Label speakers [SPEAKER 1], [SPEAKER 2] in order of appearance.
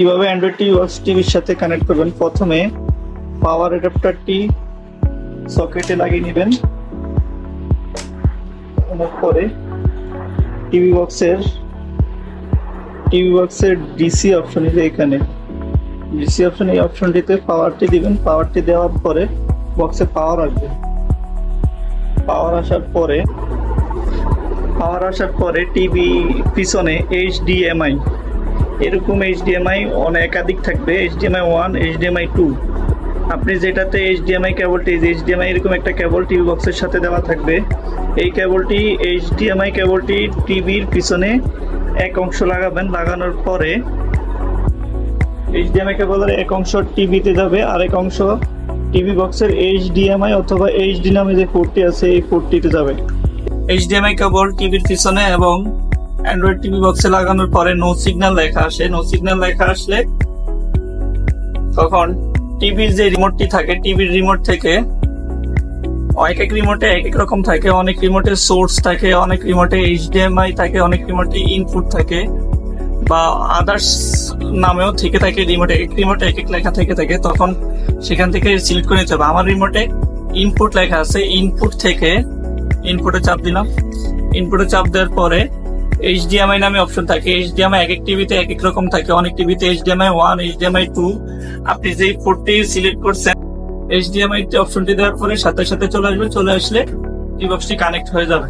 [SPEAKER 1] কিভাবে Android TV box টিভির সাথে কানেক্ট করবেন। প্রথমে পাওয়ার অ্যাডাপ্টারটি সকেটে লাগিয়ে নেবেন। পরে টিভি বক্সের ডিসি অপশন এখানে ডিসি অপশন, এই অপশনটিতে পাওয়ারটি দিবেন। পাওয়ারটি দেওয়ার পরে বক্সে পাওয়ার আসবে। পাওয়ার আসার পরে টিভি পিছনে HDMI, এরকম HDMI একাধিক থাকবে, HDMI 1, HDMI 2। আপনি যেটাতে HDMI কেবলটি, HDMI এরকম একটা কেবল টিভি বক্সের সাথে দেওয়া থাকবে। এই কেবলটি HDMI কেবলটি টিভির পিছনে এক অংশ লাগাবেন। লাগানোর পরে HDMI কেবলের এক অংশ টিভিতে যাবে, আরেক অংশ টিভি বক্সের HDMI অথবা HD নামে যে পোর্টটি আছে এই পোর্টটিতে যাবে। HDMI কেবল টিভির পিছনে এবং অ্যান্ড্রয়েড টিভি বক্সে লাগানোর পরে নো সিগন্যাল লেখা আসে। নো সিগন্যাল লেখা আসলে তখন টিভির যে রিমোটটি থাকে, টিভির রিমোট থেকে এক এক রিমোটে এক এক রকম থাকে। অনেক রিমোটে সোর্স থাকে, অনেক রিমোটে HDMI থাকে, অনেক রিমোটে ইনপুট থাকে বা আদার্স নামেও থেকে থাকে। রিমোটে এক এক লেখা থেকে থাকে, তখন সেখান থেকে সিলেক্ট করে নিতে হবে। আমার রিমোটে ইনপুট লেখা আছে, ইনপুট থেকে ইনপুটে চাপ দিলাম। ইনপুটে চাপ দেওয়ার পরে HDMI নামে অপশন থাকে। HDMI এক এক টিভিতে এক এক রকম থাকে, অনেক টিভিতে HDMI 1, HDMI 2। আপনি যেই পোর্টটি সিলেক্ট করছেন HDMI অপশনটি দেওয়ার পরে সাথে সাথে চলে আসবে। চলে আসলে টিভি বক্সটি কানেক্ট হয়ে যাবে।